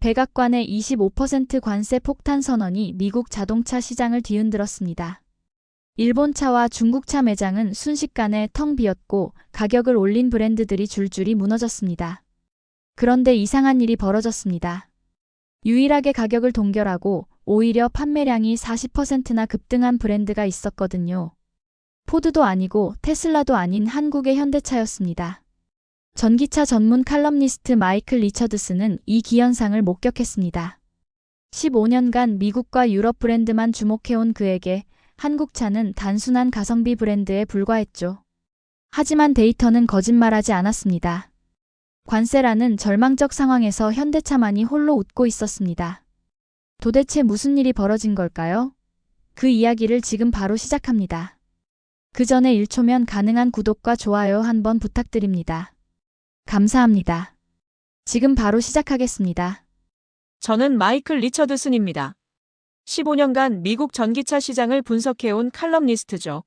백악관의 25% 관세 폭탄 선언이 미국 자동차 시장을 뒤흔들었습니다. 일본차와 중국차 매장은 순식간에 텅 비었고 가격을 올린 브랜드들이 줄줄이 무너졌습니다. 그런데 이상한 일이 벌어졌습니다. 유일하게 가격을 동결하고 오히려 판매량이 40%나 급등한 브랜드가 있었거든요. 포드도 아니고 테슬라도 아닌 한국의 현대차였습니다. 전기차 전문 칼럼니스트 마이클 리처드슨은 이 기현상을 목격했습니다. 15년간 미국과 유럽 브랜드만 주목해온 그에게 한국차는 단순한 가성비 브랜드에 불과했죠. 하지만 데이터는 거짓말하지 않았습니다. 관세라는 절망적 상황에서 현대차만이 홀로 웃고 있었습니다. 도대체 무슨 일이 벌어진 걸까요? 그 이야기를 지금 바로 시작합니다. 그 전에 1초면 가능한 구독과 좋아요 한번 부탁드립니다. 감사합니다. 지금 바로 시작하겠습니다. 저는 마이클 리처드슨입니다. 15년간 미국 전기차 시장을 분석해온 칼럼니스트죠.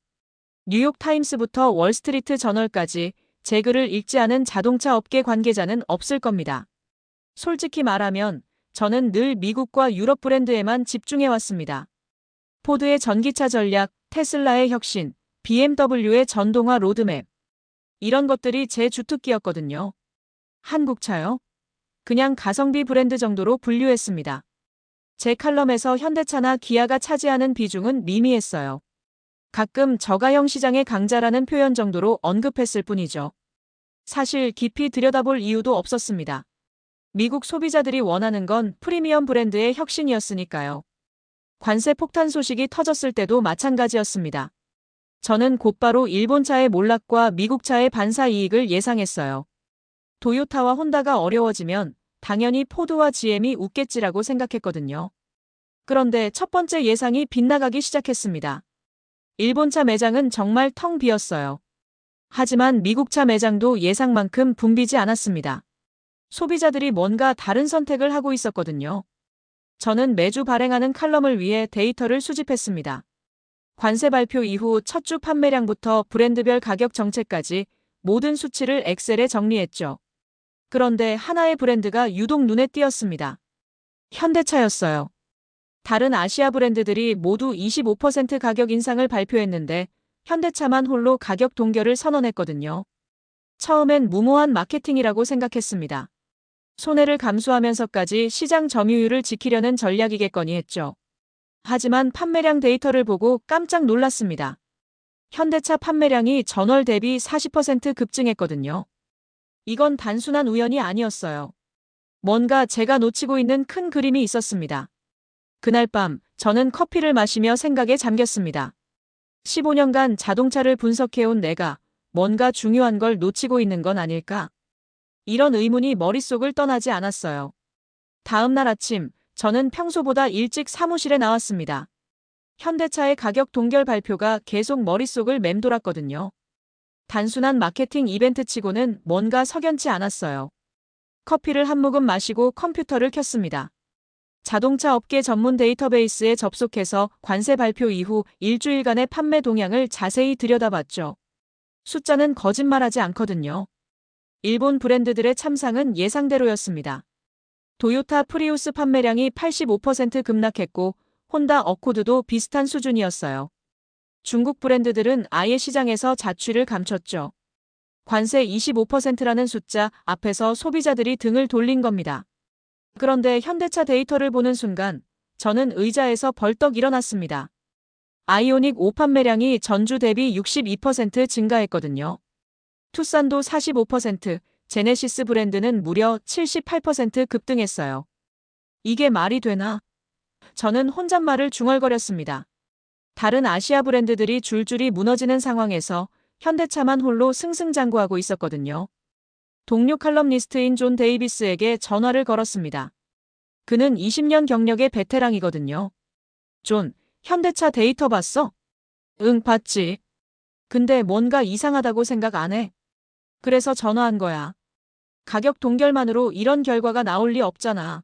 뉴욕타임스부터 월스트리트 저널까지 제 글을 읽지 않은 자동차 업계 관계자는 없을 겁니다. 솔직히 말하면 저는 늘 미국과 유럽 브랜드에만 집중해왔습니다. 포드의 전기차 전략, 테슬라의 혁신, BMW의 전동화 로드맵. 이런 것들이 제 주특기였거든요. 한국차요? 그냥 가성비 브랜드 정도로 분류했습니다. 제 칼럼에서 현대차나 기아가 차지하는 비중은 미미했어요. 가끔 저가형 시장의 강자라는 표현 정도로 언급했을 뿐이죠. 사실 깊이 들여다볼 이유도 없었습니다. 미국 소비자들이 원하는 건 프리미엄 브랜드의 혁신이었으니까요. 관세 폭탄 소식이 터졌을 때도 마찬가지였습니다. 저는 곧바로 일본차의 몰락과 미국차의 반사 이익을 예상했어요. 도요타와 혼다가 어려워지면 당연히 포드와 GM이 웃겠지라고 생각했거든요. 그런데 첫 번째 예상이 빗나가기 시작했습니다. 일본차 매장은 정말 텅 비었어요. 하지만 미국차 매장도 예상만큼 붐비지 않았습니다. 소비자들이 뭔가 다른 선택을 하고 있었거든요. 저는 매주 발행하는 칼럼을 위해 데이터를 수집했습니다. 관세 발표 이후 첫 주 판매량부터 브랜드별 가격 정책까지 모든 수치를 엑셀에 정리했죠. 그런데 하나의 브랜드가 유독 눈에 띄었습니다. 현대차였어요. 다른 아시아 브랜드들이 모두 25% 가격 인상을 발표했는데 현대차만 홀로 가격 동결을 선언했거든요. 처음엔 무모한 마케팅이라고 생각했습니다. 손해를 감수하면서까지 시장 점유율을 지키려는 전략이겠거니 했죠. 하지만 판매량 데이터를 보고 깜짝 놀랐습니다. 현대차 판매량이 전월 대비 40% 급증했거든요. 이건 단순한 우연이 아니었어요. 뭔가 제가 놓치고 있는 큰 그림이 있었습니다. 그날 밤 저는 커피를 마시며 생각에 잠겼습니다. 15년간 자동차를 분석해온 내가 뭔가 중요한 걸 놓치고 있는 건 아닐까? 이런 의문이 머릿속을 떠나지 않았어요. 다음 날 아침, 저는 평소보다 일찍 사무실에 나왔습니다. 현대차의 가격 동결 발표가 계속 머릿속을 맴돌았거든요. 단순한 마케팅 이벤트치고는 뭔가 석연치 않았어요. 커피를 한 모금 마시고 컴퓨터를 켰습니다. 자동차 업계 전문 데이터베이스에 접속해서 관세 발표 이후 일주일간의 판매 동향을 자세히 들여다봤죠. 숫자는 거짓말하지 않거든요. 일본 브랜드들의 참상은 예상대로였습니다. 도요타 프리우스 판매량이 85% 급락했고 혼다 어코드도 비슷한 수준이었어요. 중국 브랜드들은 아예 시장에서 자취를 감췄죠. 관세 25%라는 숫자 앞에서 소비자들이 등을 돌린 겁니다. 그런데 현대차 데이터를 보는 순간 저는 의자에서 벌떡 일어났습니다. 아이오닉 5 판매량이 전주 대비 62% 증가했거든요. 투싼도 45%, 제네시스 브랜드는 무려 78% 급등했어요. 이게 말이 되나? 저는 혼잣말을 중얼거렸습니다. 다른 아시아 브랜드들이 줄줄이 무너지는 상황에서 현대차만 홀로 승승장구하고 있었거든요. 동료 칼럼니스트인 존 데이비스에게 전화를 걸었습니다. 그는 20년 경력의 베테랑이거든요. 존, 현대차 데이터 봤어? 응, 봤지. 근데 뭔가 이상하다고 생각 안 해? 그래서 전화한 거야. 가격 동결만으로 이런 결과가 나올 리 없잖아.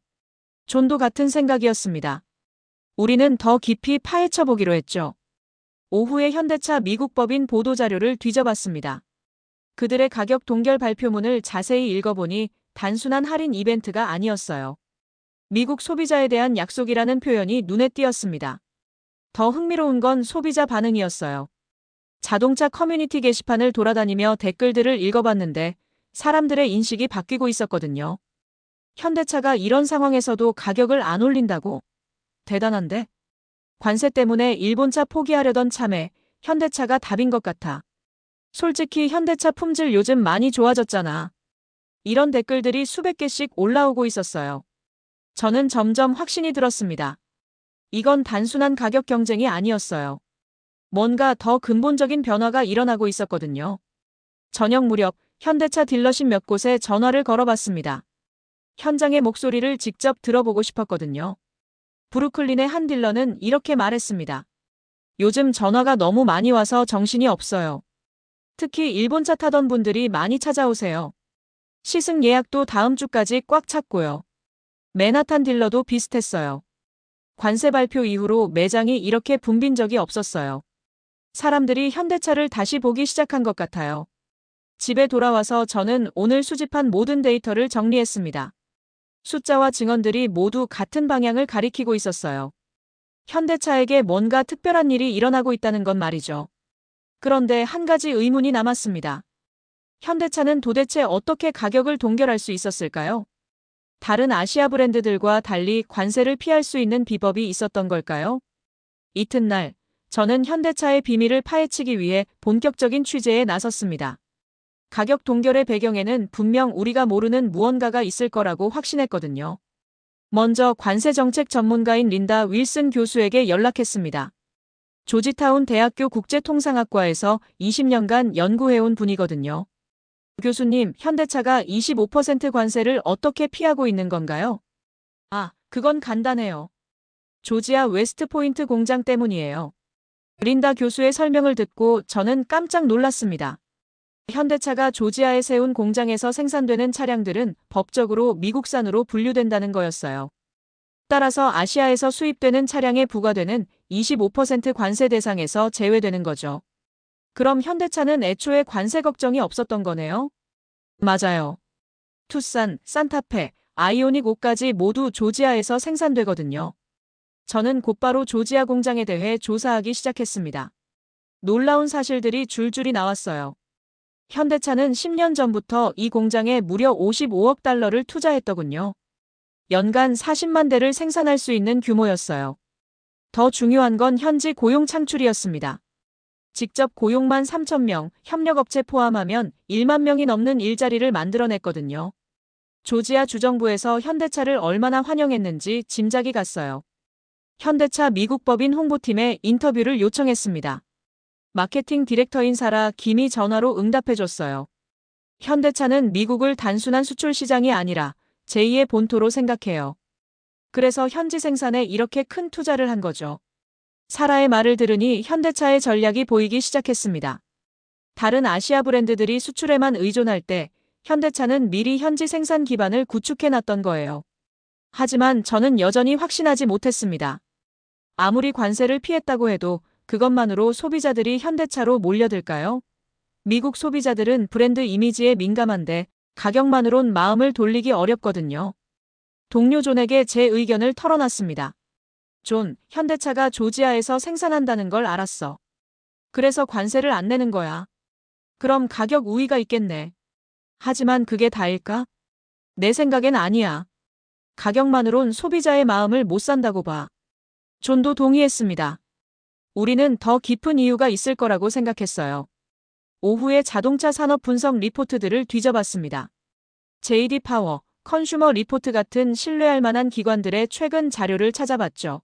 존도 같은 생각이었습니다. 우리는 더 깊이 파헤쳐 보기로 했죠. 오후에 현대차 미국 법인 보도자료를 뒤져봤습니다. 그들의 가격 동결 발표문을 자세히 읽어보니 단순한 할인 이벤트가 아니었어요. 미국 소비자에 대한 약속이라는 표현이 눈에 띄었습니다. 더 흥미로운 건 소비자 반응이었어요. 자동차 커뮤니티 게시판을 돌아다니며 댓글들을 읽어봤는데 사람들의 인식이 바뀌고 있었거든요. 현대차가 이런 상황에서도 가격을 안 올린다고? 대단한데? 관세 때문에 일본차 포기하려던 참에 현대차가 답인 것 같아. 솔직히 현대차 품질 요즘 많이 좋아졌잖아. 이런 댓글들이 수백 개씩 올라오고 있었어요. 저는 점점 확신이 들었습니다. 이건 단순한 가격 경쟁이 아니었어요. 뭔가 더 근본적인 변화가 일어나고 있었거든요. 저녁 무렵 현대차 딜러십 몇 곳에 전화를 걸어봤습니다. 현장의 목소리를 직접 들어보고 싶었거든요. 브루클린의 한 딜러는 이렇게 말했습니다. 요즘 전화가 너무 많이 와서 정신이 없어요. 특히 일본차 타던 분들이 많이 찾아오세요. 시승 예약도 다음 주까지 꽉 찼고요. 맨하탄 딜러도 비슷했어요. 관세 발표 이후로 매장이 이렇게 붐빈 적이 없었어요. 사람들이 현대차를 다시 보기 시작한 것 같아요. 집에 돌아와서 저는 오늘 수집한 모든 데이터를 정리했습니다. 숫자와 증언들이 모두 같은 방향을 가리키고 있었어요. 현대차에게 뭔가 특별한 일이 일어나고 있다는 건 말이죠. 그런데 한 가지 의문이 남았습니다. 현대차는 도대체 어떻게 가격을 동결할 수 있었을까요? 다른 아시아 브랜드들과 달리 관세를 피할 수 있는 비법이 있었던 걸까요? 이튿날, 저는 현대차의 비밀을 파헤치기 위해 본격적인 취재에 나섰습니다. 가격 동결의 배경에는 분명 우리가 모르는 무언가가 있을 거라고 확신했거든요. 먼저 관세 정책 전문가인 린다 윌슨 교수에게 연락했습니다. 조지타운 대학교 국제통상학과에서 20년간 연구해온 분이거든요. 교수님, 현대차가 25% 관세를 어떻게 피하고 있는 건가요? 그건 간단해요. 조지아 웨스트포인트 공장 때문이에요. 린다 교수의 설명을 듣고 저는 깜짝 놀랐습니다. 현대차가 조지아에 세운 공장에서 생산되는 차량들은 법적으로 미국산으로 분류된다는 거였어요. 따라서 아시아에서 수입되는 차량에 부과되는 25% 관세 대상에서 제외되는 거죠. 그럼 현대차는 애초에 관세 걱정이 없었던 거네요? 맞아요. 투싼, 산타페, 아이오닉 5까지 모두 조지아에서 생산되거든요. 저는 곧바로 조지아 공장에 대해 조사하기 시작했습니다. 놀라운 사실들이 줄줄이 나왔어요. 현대차는 10년 전부터 이 공장에 무려 55억 달러를 투자했더군요. 연간 40만 대를 생산할 수 있는 규모였어요. 더 중요한 건 현지 고용 창출이었습니다. 직접 고용만 3,000명, 협력업체 포함하면 1만 명이 넘는 일자리를 만들어냈거든요. 조지아 주정부에서 현대차를 얼마나 환영했는지 짐작이 갔어요. 현대차 미국 법인 홍보팀에 인터뷰를 요청했습니다. 마케팅 디렉터인 사라 김이 전화로 응답해줬어요. 현대차는 미국을 단순한 수출 시장이 아니라 제2의 본토로 생각해요. 그래서 현지 생산에 이렇게 큰 투자를 한 거죠. 사라의 말을 들으니 현대차의 전략이 보이기 시작했습니다. 다른 아시아 브랜드들이 수출에만 의존할 때 현대차는 미리 현지 생산 기반을 구축해놨던 거예요. 하지만 저는 여전히 확신하지 못했습니다. 아무리 관세를 피했다고 해도 그것만으로 소비자들이 현대차로 몰려들까요? 미국 소비자들은 브랜드 이미지에 민감한데 가격만으론 마음을 돌리기 어렵거든요. 동료 존에게 제 의견을 털어놨습니다. 존, 현대차가 조지아에서 생산한다는 걸 알았어. 그래서 관세를 안 내는 거야. 그럼 가격 우위가 있겠네. 하지만 그게 다일까? 내 생각엔 아니야. 가격만으론 소비자의 마음을 못 산다고 봐. 존도 동의했습니다. 우리는 더 깊은 이유가 있을 거라고 생각했어요. 오후에 자동차 산업 분석 리포트들을 뒤져봤습니다. JD 파워, 컨슈머 리포트 같은 신뢰할 만한 기관들의 최근 자료를 찾아봤죠.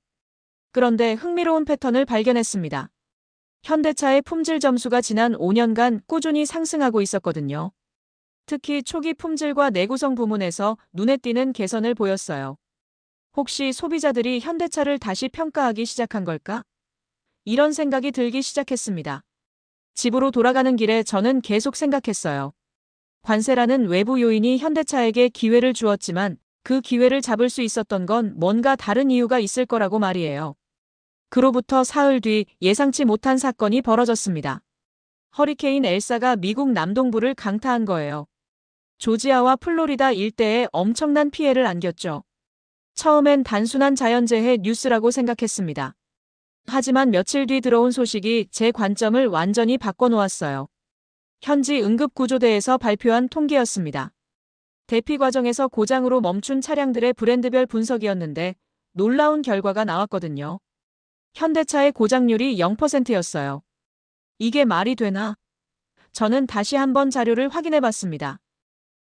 그런데 흥미로운 패턴을 발견했습니다. 현대차의 품질 점수가 지난 5년간 꾸준히 상승하고 있었거든요. 특히 초기 품질과 내구성 부문에서 눈에 띄는 개선을 보였어요. 혹시 소비자들이 현대차를 다시 평가하기 시작한 걸까? 이런 생각이 들기 시작했습니다. 집으로 돌아가는 길에 저는 계속 생각했어요. 관세라는 외부 요인이 현대차에게 기회를 주었지만 그 기회를 잡을 수 있었던 건 뭔가 다른 이유가 있을 거라고 말이에요. 그로부터 사흘 뒤 예상치 못한 사건이 벌어졌습니다. 허리케인 엘사가 미국 남동부를 강타한 거예요. 조지아와 플로리다 일대에 엄청난 피해를 안겼죠. 처음엔 단순한 자연재해 뉴스라고 생각했습니다. 하지만 며칠 뒤 들어온 소식이 제 관점을 완전히 바꿔놓았어요. 현지 응급구조대에서 발표한 통계였습니다. 대피 과정에서 고장으로 멈춘 차량들의 브랜드별 분석이었는데 놀라운 결과가 나왔거든요. 현대차의 고장률이 0%였어요. 이게 말이 되나? 저는 다시 한번 자료를 확인해 봤습니다.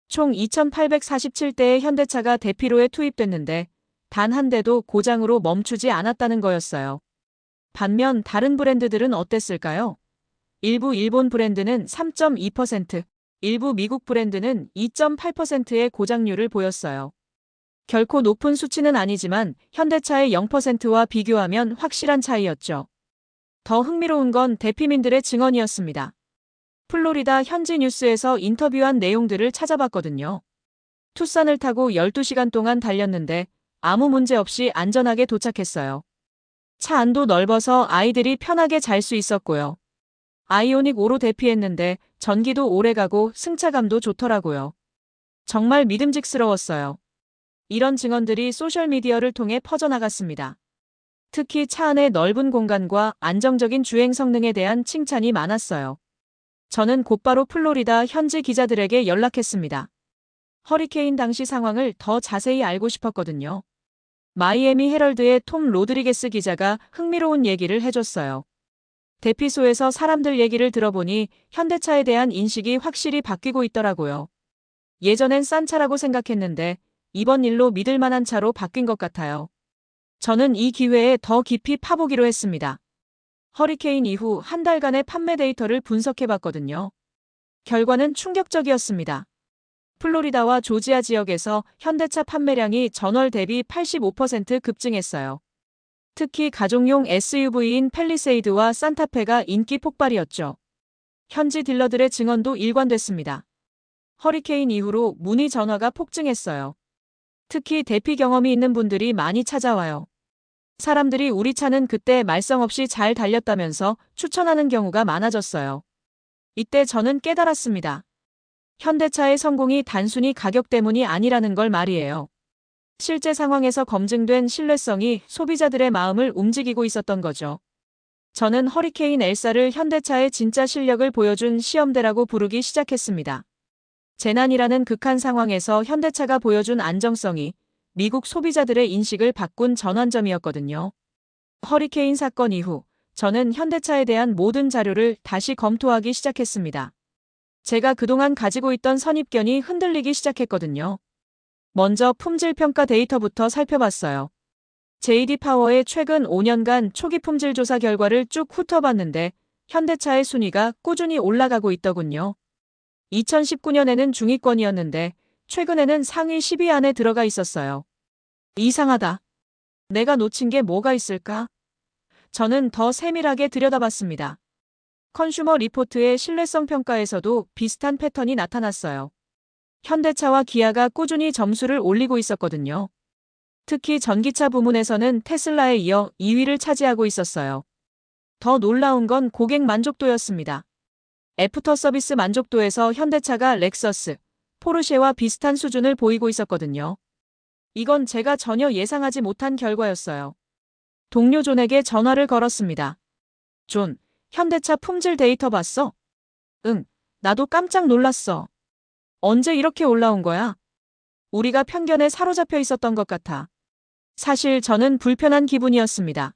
총 2,847대의 현대차가 대피로에 투입됐는데 단 한 대도 고장으로 멈추지 않았다는 거였어요. 반면 다른 브랜드들은 어땠을까요? 일부 일본 브랜드는 3.2%, 일부 미국 브랜드는 2.8%의 고장률을 보였어요. 결코 높은 수치는 아니지만 현대차의 0%와 비교하면 확실한 차이였죠. 더 흥미로운 건 대피민들의 증언이었습니다. 플로리다 현지 뉴스에서 인터뷰한 내용들을 찾아봤거든요. 투싼을 타고 12시간 동안 달렸는데 아무 문제 없이 안전하게 도착했어요. 차 안도 넓어서 아이들이 편하게 잘 수 있었고요. 아이오닉 5로 대피했는데 전기도 오래가고 승차감도 좋더라고요. 정말 믿음직스러웠어요. 이런 증언들이 소셜미디어를 통해 퍼져나갔습니다. 특히 차 안의 넓은 공간과 안정적인 주행 성능에 대한 칭찬이 많았어요. 저는 곧바로 플로리다 현지 기자들에게 연락했습니다. 허리케인 당시 상황을 더 자세히 알고 싶었거든요. 마이애미 헤럴드의 톰 로드리게스 기자가 흥미로운 얘기를 해줬어요. 대피소에서 사람들 얘기를 들어보니 현대차에 대한 인식이 확실히 바뀌고 있더라고요. 예전엔 싼 차라고 생각했는데 이번 일로 믿을 만한 차로 바뀐 것 같아요. 저는 이 기회에 더 깊이 파보기로 했습니다. 허리케인 이후 한 달간의 판매 데이터를 분석해봤거든요. 결과는 충격적이었습니다. 플로리다와 조지아 지역에서 현대차 판매량이 전월 대비 85% 급증했어요. 특히 가족용 SUV인 팰리세이드와 산타페가 인기 폭발이었죠. 현지 딜러들의 증언도 일관됐습니다. 허리케인 이후로 문의 전화가 폭증했어요. 특히 대피 경험이 있는 분들이 많이 찾아와요. 사람들이 우리 차는 그때 말썽 없이 잘 달렸다면서 추천하는 경우가 많아졌어요. 이때 저는 깨달았습니다. 현대차의 성공이 단순히 가격 때문이 아니라는 걸 말이에요. 실제 상황에서 검증된 신뢰성이 소비자들의 마음을 움직이고 있었던 거죠. 저는 허리케인 엘사를 현대차의 진짜 실력을 보여준 시험대라고 부르기 시작했습니다. 재난이라는 극한 상황에서 현대차가 보여준 안정성이 미국 소비자들의 인식을 바꾼 전환점이었거든요. 허리케인 사건 이후 저는 현대차에 대한 모든 자료를 다시 검토하기 시작했습니다. 제가 그동안 가지고 있던 선입견이 흔들리기 시작했거든요. 먼저 품질 평가 데이터부터 살펴봤어요. JD 파워의 최근 5년간 초기 품질 조사 결과를 쭉 훑어봤는데 현대차의 순위가 꾸준히 올라가고 있더군요. 2019년에는 중위권이었는데 최근에는 상위 10위 안에 들어가 있었어요. 이상하다. 내가 놓친 게 뭐가 있을까? 저는 더 세밀하게 들여다봤습니다. 컨슈머 리포트의 신뢰성 평가에서도 비슷한 패턴이 나타났어요. 현대차와 기아가 꾸준히 점수를 올리고 있었거든요. 특히 전기차 부문에서는 테슬라에 이어 2위를 차지하고 있었어요. 더 놀라운 건 고객 만족도였습니다. 애프터 서비스 만족도에서 현대차가 렉서스, 포르쉐와 비슷한 수준을 보이고 있었거든요. 이건 제가 전혀 예상하지 못한 결과였어요. 동료 존에게 전화를 걸었습니다. 존, 현대차 품질 데이터 봤어? 응, 나도 깜짝 놀랐어. 언제 이렇게 올라온 거야? 우리가 편견에 사로잡혀 있었던 것 같아. 사실 저는 불편한 기분이었습니다.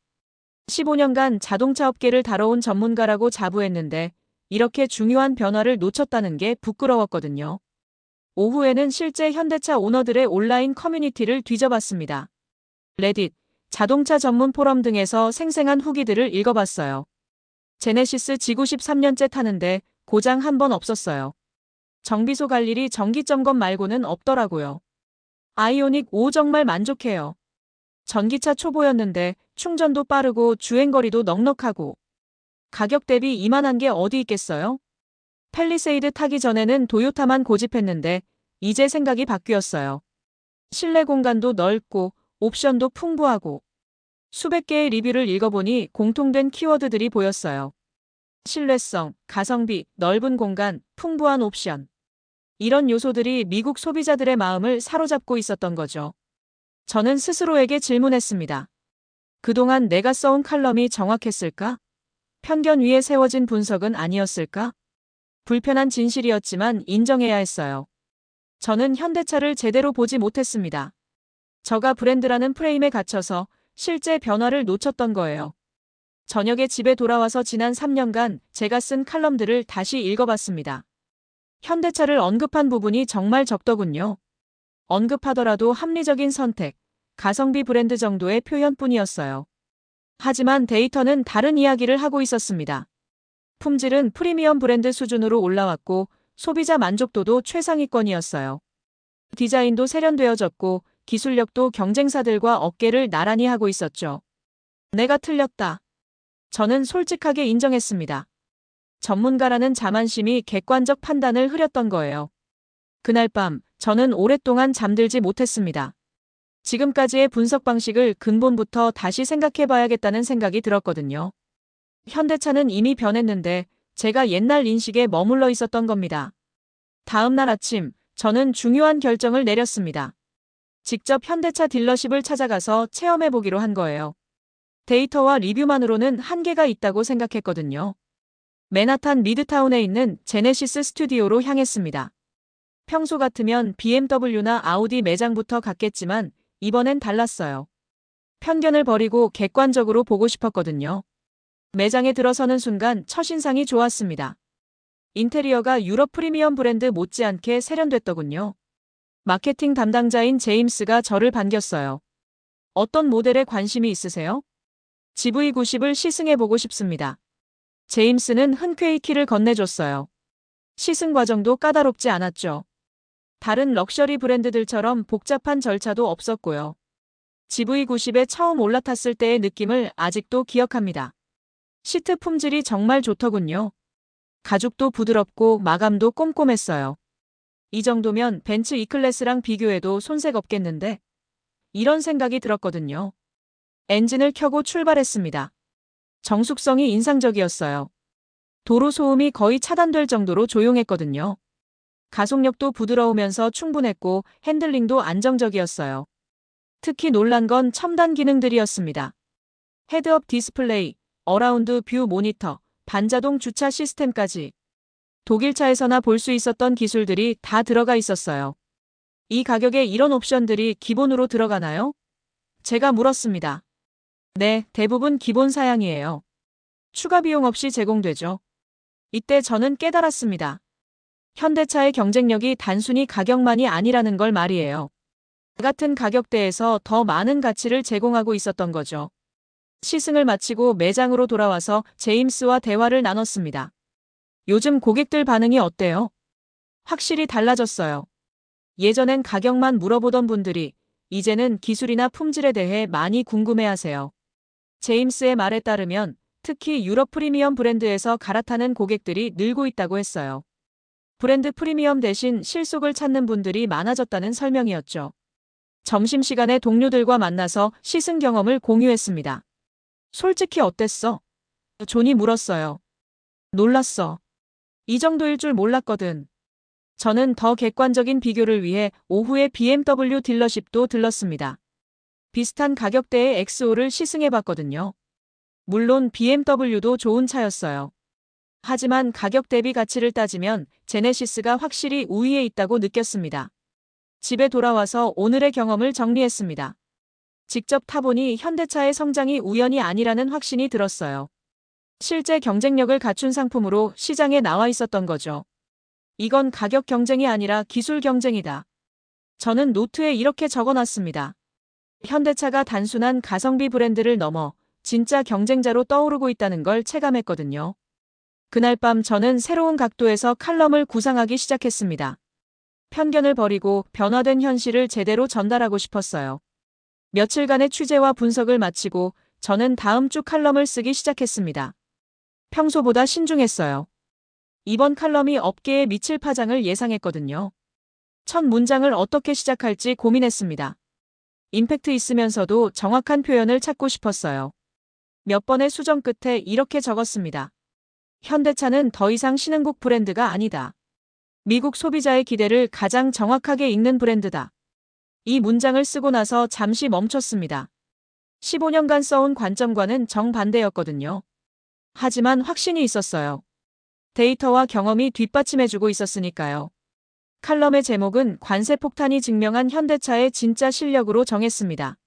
15년간 자동차 업계를 다뤄온 전문가라고 자부했는데 이렇게 중요한 변화를 놓쳤다는 게 부끄러웠거든요. 오후에는 실제 현대차 오너들의 온라인 커뮤니티를 뒤져봤습니다. 레딧, 자동차 전문 포럼 등에서 생생한 후기들을 읽어봤어요. 제네시스 G93년째 타는데 고장 한 번 없었어요. 정비소 갈 일이 정기 점검 말고는 없더라고요. 아이오닉 5 정말 만족해요. 전기차 초보였는데 충전도 빠르고 주행거리도 넉넉하고. 가격 대비 이만한 게 어디 있겠어요? 팰리세이드 타기 전에는 도요타만 고집했는데 이제 생각이 바뀌었어요. 실내 공간도 넓고 옵션도 풍부하고. 수백 개의 리뷰를 읽어보니 공통된 키워드들이 보였어요. 신뢰성, 가성비, 넓은 공간, 풍부한 옵션. 이런 요소들이 미국 소비자들의 마음을 사로잡고 있었던 거죠. 저는 스스로에게 질문했습니다. 그동안 내가 써온 칼럼이 정확했을까? 편견 위에 세워진 분석은 아니었을까? 불편한 진실이었지만 인정해야 했어요. 저는 현대차를 제대로 보지 못했습니다. 저가 브랜드라는 프레임에 갇혀서 실제 변화를 놓쳤던 거예요. 저녁에 집에 돌아와서 지난 3년간 제가 쓴 칼럼들을 다시 읽어봤습니다. 현대차를 언급한 부분이 정말 적더군요. 언급하더라도 합리적인 선택, 가성비 브랜드 정도의 표현뿐이었어요. 하지만 데이터는 다른 이야기를 하고 있었습니다. 품질은 프리미엄 브랜드 수준으로 올라왔고 소비자 만족도도 최상위권이었어요. 디자인도 세련되어졌고 기술력도 경쟁사들과 어깨를 나란히 하고 있었죠. 내가 틀렸다. 저는 솔직하게 인정했습니다. 전문가라는 자만심이 객관적 판단을 흐렸던 거예요. 그날 밤 저는 오랫동안 잠들지 못했습니다. 지금까지의 분석 방식을 근본부터 다시 생각해봐야겠다는 생각이 들었거든요. 현대차는 이미 변했는데 제가 옛날 인식에 머물러 있었던 겁니다. 다음 날 아침 저는 중요한 결정을 내렸습니다. 직접 현대차 딜러십을 찾아가서 체험해보기로 한 거예요. 데이터와 리뷰만으로는 한계가 있다고 생각했거든요. 맨하탄 미드타운에 있는 제네시스 스튜디오로 향했습니다. 평소 같으면 BMW나 아우디 매장부터 갔겠지만 이번엔 달랐어요. 편견을 버리고 객관적으로 보고 싶었거든요. 매장에 들어서는 순간 첫인상이 좋았습니다. 인테리어가 유럽 프리미엄 브랜드 못지않게 세련됐더군요. 마케팅 담당자인 제임스가 저를 반겼어요. 어떤 모델에 관심이 있으세요? GV90을 시승해보고 싶습니다. 제임스는 흔쾌히 키를 건네줬어요. 시승 과정도 까다롭지 않았죠. 다른 럭셔리 브랜드들처럼 복잡한 절차도 없었고요. GV90에 처음 올라탔을 때의 느낌을 아직도 기억합니다. 시트 품질이 정말 좋더군요. 가죽도 부드럽고 마감도 꼼꼼했어요. 이 정도면 벤츠 E클래스랑 비교해도 손색 없겠는데? 이런 생각이 들었거든요. 엔진을 켜고 출발했습니다. 정숙성이 인상적이었어요. 도로 소음이 거의 차단될 정도로 조용했거든요. 가속력도 부드러우면서 충분했고 핸들링도 안정적이었어요. 특히 놀란 건 첨단 기능들이었습니다. 헤드업 디스플레이, 어라운드 뷰 모니터, 반자동 주차 시스템까지. 독일차에서나 볼 수 있었던 기술들이 다 들어가 있었어요. 이 가격에 이런 옵션들이 기본으로 들어가나요? 제가 물었습니다. 네, 대부분 기본 사양이에요. 추가 비용 없이 제공되죠. 이때 저는 깨달았습니다. 현대차의 경쟁력이 단순히 가격만이 아니라는 걸 말이에요. 같은 가격대에서 더 많은 가치를 제공하고 있었던 거죠. 시승을 마치고 매장으로 돌아와서 제임스와 대화를 나눴습니다. 요즘 고객들 반응이 어때요? 확실히 달라졌어요. 예전엔 가격만 물어보던 분들이 이제는 기술이나 품질에 대해 많이 궁금해하세요. 제임스의 말에 따르면 특히 유럽 프리미엄 브랜드에서 갈아타는 고객들이 늘고 있다고 했어요. 브랜드 프리미엄 대신 실속을 찾는 분들이 많아졌다는 설명이었죠. 점심시간에 동료들과 만나서 시승 경험을 공유했습니다. 솔직히 어땠어? 존이 물었어요. 놀랐어. 이 정도일 줄 몰랐거든. 저는 더 객관적인 비교를 위해 오후에 BMW 딜러십도 들렀습니다. 비슷한 가격대의 X5를 시승해봤거든요. 물론 BMW도 좋은 차였어요. 하지만 가격 대비 가치를 따지면 제네시스가 확실히 우위에 있다고 느꼈습니다. 집에 돌아와서 오늘의 경험을 정리했습니다. 직접 타보니 현대차의 성장이 우연이 아니라는 확신이 들었어요. 실제 경쟁력을 갖춘 상품으로 시장에 나와 있었던 거죠. 이건 가격 경쟁이 아니라 기술 경쟁이다. 저는 노트에 이렇게 적어놨습니다. 현대차가 단순한 가성비 브랜드를 넘어 진짜 경쟁자로 떠오르고 있다는 걸 체감했거든요. 그날 밤 저는 새로운 각도에서 칼럼을 구상하기 시작했습니다. 편견을 버리고 변화된 현실을 제대로 전달하고 싶었어요. 며칠간의 취재와 분석을 마치고 저는 다음 주 칼럼을 쓰기 시작했습니다. 평소보다 신중했어요. 이번 칼럼이 업계에 미칠 파장을 예상했거든요. 첫 문장을 어떻게 시작할지 고민했습니다. 임팩트 있으면서도 정확한 표현을 찾고 싶었어요. 몇 번의 수정 끝에 이렇게 적었습니다. 현대차는 더 이상 신흥국 브랜드가 아니다. 미국 소비자의 기대를 가장 정확하게 읽는 브랜드다. 이 문장을 쓰고 나서 잠시 멈췄습니다. 15년간 써온 관점과는 정반대였거든요. 하지만 확신이 있었어요. 데이터와 경험이 뒷받침해주고 있었으니까요. 칼럼의 제목은 관세 폭탄이 증명한 현대차의 진짜 실력으로 정했습니다.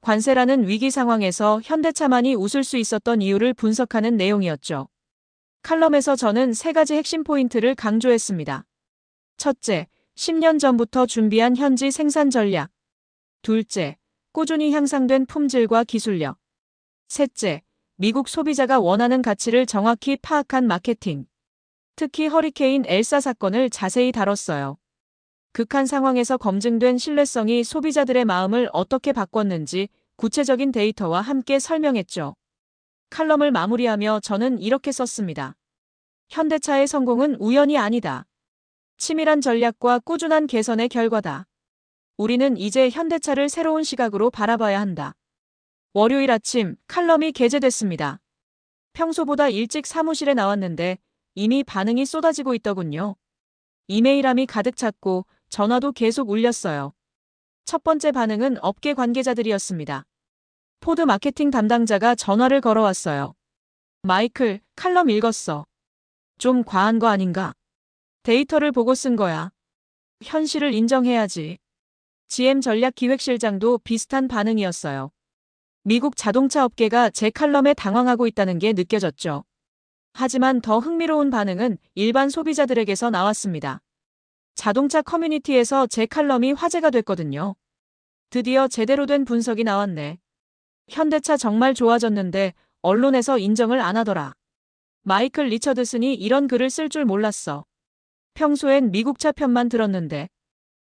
관세라는 위기 상황에서 현대차만이 웃을 수 있었던 이유를 분석하는 내용이었죠. 칼럼에서 저는 세 가지 핵심 포인트를 강조했습니다. 첫째, 10년 전부터 준비한 현지 생산 전략. 둘째, 꾸준히 향상된 품질과 기술력. 셋째, 미국 소비자가 원하는 가치를 정확히 파악한 마케팅. 특히 허리케인 엘사 사건을 자세히 다뤘어요. 극한 상황에서 검증된 신뢰성이 소비자들의 마음을 어떻게 바꿨는지 구체적인 데이터와 함께 설명했죠. 칼럼을 마무리하며 저는 이렇게 썼습니다. 현대차의 성공은 우연이 아니다. 치밀한 전략과 꾸준한 개선의 결과다. 우리는 이제 현대차를 새로운 시각으로 바라봐야 한다. 월요일 아침 칼럼이 게재됐습니다. 평소보다 일찍 사무실에 나왔는데 이미 반응이 쏟아지고 있더군요. 이메일함이 가득 찼고 전화도 계속 울렸어요. 첫 번째 반응은 업계 관계자들이었습니다. 포드 마케팅 담당자가 전화를 걸어왔어요. 마이클, 칼럼 읽었어. 좀 과한 거 아닌가? 데이터를 보고 쓴 거야. 현실을 인정해야지. GM 전략기획실장도 비슷한 반응이었어요. 미국 자동차 업계가 제 칼럼에 당황하고 있다는 게 느껴졌죠. 하지만 더 흥미로운 반응은 일반 소비자들에게서 나왔습니다. 자동차 커뮤니티에서 제 칼럼이 화제가 됐거든요. 드디어 제대로 된 분석이 나왔네. 현대차 정말 좋아졌는데 언론에서 인정을 안 하더라. 마이클 리처드슨이 이런 글을 쓸 줄 몰랐어. 평소엔 미국차 편만 들었는데.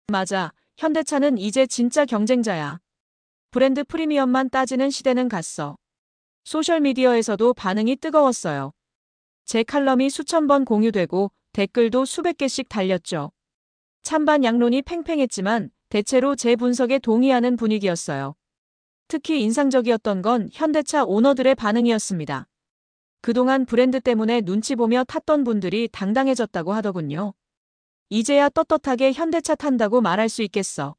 맞아, 현대차는 이제 진짜 경쟁자야. 브랜드 프리미엄만 따지는 시대는 갔어. 소셜미디어에서도 반응이 뜨거웠어요. 제 칼럼이 수천 번 공유되고 댓글도 수백 개씩 달렸죠. 찬반 양론이 팽팽했지만 대체로 제 분석에 동의하는 분위기였어요. 특히 인상적이었던 건 현대차 오너들의 반응이었습니다. 그동안 브랜드 때문에 눈치 보며 탔던 분들이 당당해졌다고 하더군요. 이제야 떳떳하게 현대차 탄다고 말할 수 있겠어.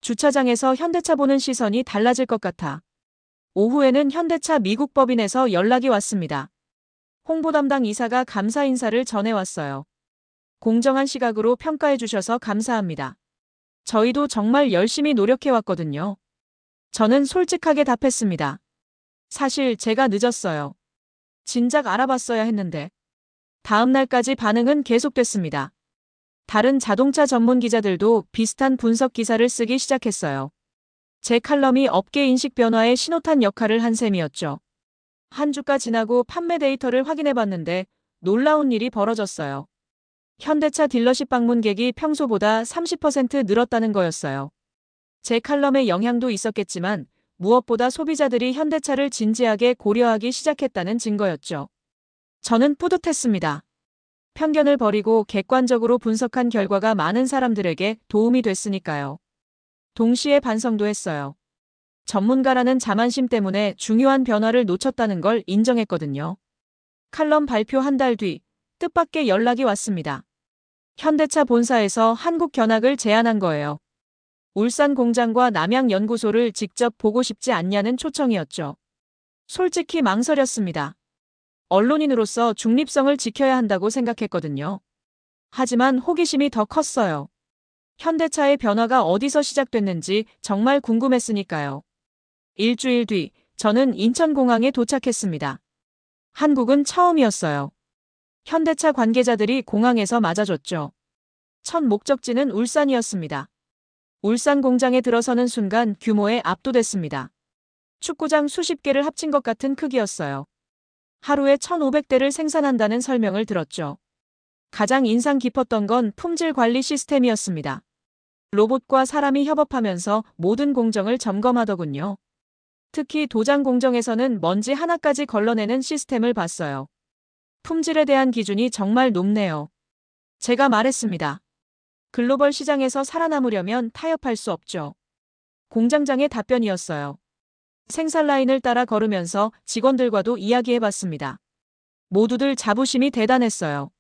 주차장에서 현대차 보는 시선이 달라질 것 같아. 오후에는 현대차 미국 법인에서 연락이 왔습니다. 홍보 담당 이사가 감사 인사를 전해왔어요. 공정한 시각으로 평가해 주셔서 감사합니다. 저희도 정말 열심히 노력해왔거든요. 저는 솔직하게 답했습니다. 사실 제가 늦었어요. 진작 알아봤어야 했는데. 다음 날까지 반응은 계속됐습니다. 다른 자동차 전문 기자들도 비슷한 분석 기사를 쓰기 시작했어요. 제 칼럼이 업계 인식 변화의 신호탄 역할을 한 셈이었죠. 한 주가 지나고 판매 데이터를 확인해봤는데 놀라운 일이 벌어졌어요. 현대차 딜러십 방문객이 평소보다 30% 늘었다는 거였어요. 제 칼럼의 영향도 있었겠지만 무엇보다 소비자들이 현대차를 진지하게 고려하기 시작했다는 증거였죠. 저는 뿌듯했습니다. 편견을 버리고 객관적으로 분석한 결과가 많은 사람들에게 도움이 됐으니까요. 동시에 반성도 했어요. 전문가라는 자만심 때문에 중요한 변화를 놓쳤다는 걸 인정했거든요. 칼럼 발표 한 달 뒤 뜻밖의 연락이 왔습니다. 현대차 본사에서 한국 견학을 제안한 거예요. 울산 공장과 남양 연구소를 직접 보고 싶지 않냐는 초청이었죠. 솔직히 망설였습니다. 언론인으로서 중립성을 지켜야 한다고 생각했거든요. 하지만 호기심이 더 컸어요. 현대차의 변화가 어디서 시작됐는지 정말 궁금했으니까요. 일주일 뒤 저는 인천공항에 도착했습니다. 한국은 처음이었어요. 현대차 관계자들이 공항에서 맞아줬죠. 첫 목적지는 울산이었습니다. 울산 공장에 들어서는 순간 규모에 압도됐습니다. 축구장 수십 개를 합친 것 같은 크기였어요. 하루에 1,500대를 생산한다는 설명을 들었죠. 가장 인상 깊었던 건 품질 관리 시스템이었습니다. 로봇과 사람이 협업하면서 모든 공정을 점검하더군요. 특히 도장 공정에서는 먼지 하나까지 걸러내는 시스템을 봤어요. 품질에 대한 기준이 정말 높네요. 제가 말했습니다. 글로벌 시장에서 살아남으려면 타협할 수 없죠. 공장장의 답변이었어요. 생산 라인을 따라 걸으면서 직원들과도 이야기해봤습니다. 모두들 자부심이 대단했어요.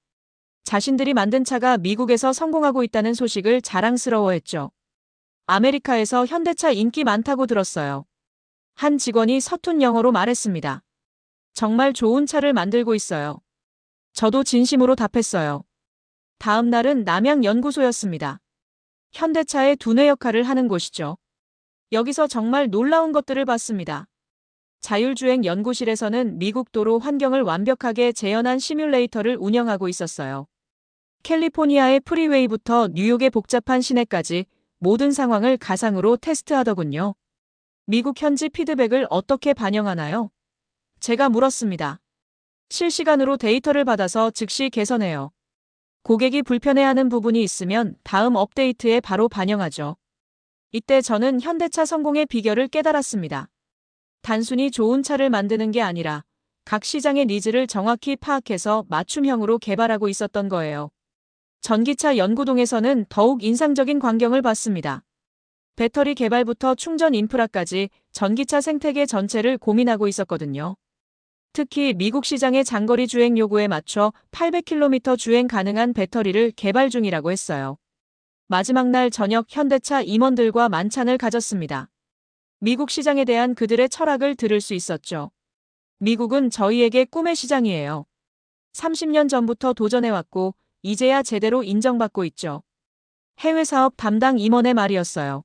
자신들이 만든 차가 미국에서 성공하고 있다는 소식을 자랑스러워했죠. 아메리카에서 현대차 인기 많다고 들었어요. 한 직원이 서툰 영어로 말했습니다. 정말 좋은 차를 만들고 있어요. 저도 진심으로 답했어요. 다음 날은 남양연구소였습니다. 현대차의 두뇌 역할을 하는 곳이죠. 여기서 정말 놀라운 것들을 봤습니다. 자율주행 연구실에서는 미국 도로 환경을 완벽하게 재현한 시뮬레이터를 운영하고 있었어요. 캘리포니아의 프리웨이부터 뉴욕의 복잡한 시내까지 모든 상황을 가상으로 테스트하더군요. 미국 현지 피드백을 어떻게 반영하나요? 제가 물었습니다. 실시간으로 데이터를 받아서 즉시 개선해요. 고객이 불편해하는 부분이 있으면 다음 업데이트에 바로 반영하죠. 이때 저는 현대차 성공의 비결을 깨달았습니다. 단순히 좋은 차를 만드는 게 아니라 각 시장의 니즈를 정확히 파악해서 맞춤형으로 개발하고 있었던 거예요. 전기차 연구동에서는 더욱 인상적인 광경을 봤습니다. 배터리 개발부터 충전 인프라까지 전기차 생태계 전체를 고민하고 있었거든요. 특히 미국 시장의 장거리 주행 요구에 맞춰 800km 주행 가능한 배터리를 개발 중이라고 했어요. 마지막 날 저녁 현대차 임원들과 만찬을 가졌습니다. 미국 시장에 대한 그들의 철학을 들을 수 있었죠. 미국은 저희에게 꿈의 시장이에요. 30년 전부터 도전해왔고 이제야 제대로 인정받고 있죠. 해외 사업 담당 임원의 말이었어요.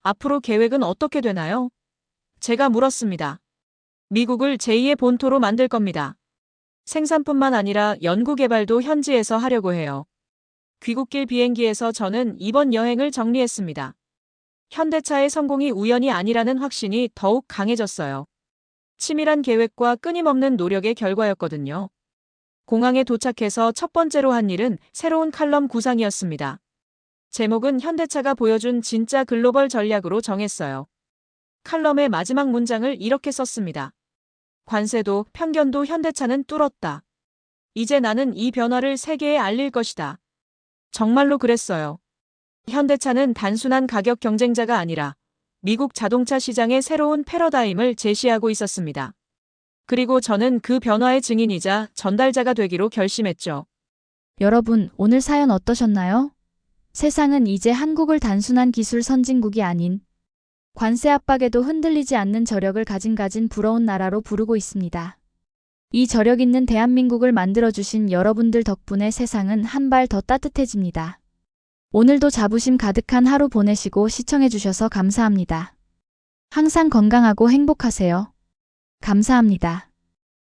앞으로 계획은 어떻게 되나요? 제가 물었습니다. 미국을 제2의 본토로 만들 겁니다. 생산뿐만 아니라 연구개발도 현지에서 하려고 해요. 귀국길 비행기에서 저는 이번 여행을 정리했습니다. 현대차의 성공이 우연이 아니라는 확신이 더욱 강해졌어요. 치밀한 계획과 끊임없는 노력의 결과였거든요. 공항에 도착해서 첫 번째로 한 일은 새로운 칼럼 구상이었습니다. 제목은 현대차가 보여준 진짜 글로벌 전략으로 정했어요. 칼럼의 마지막 문장을 이렇게 썼습니다. 관세도 편견도 현대차는 뚫었다. 이제 나는 이 변화를 세계에 알릴 것이다. 정말로 그랬어요. 현대차는 단순한 가격 경쟁자가 아니라 미국 자동차 시장의 새로운 패러다임을 제시하고 있었습니다. 그리고 저는 그 변화의 증인이자 전달자가 되기로 결심했죠. 여러분, 오늘 사연 어떠셨나요? 세상은 이제 한국을 단순한 기술 선진국이 아닌 관세 압박에도 흔들리지 않는 저력을 가진 부러운 나라로 부르고 있습니다. 이 저력 있는 대한민국을 만들어주신 여러분들 덕분에 세상은 한 발 더 따뜻해집니다. 오늘도 자부심 가득한 하루 보내시고 시청해주셔서 감사합니다. 항상 건강하고 행복하세요. 감사합니다.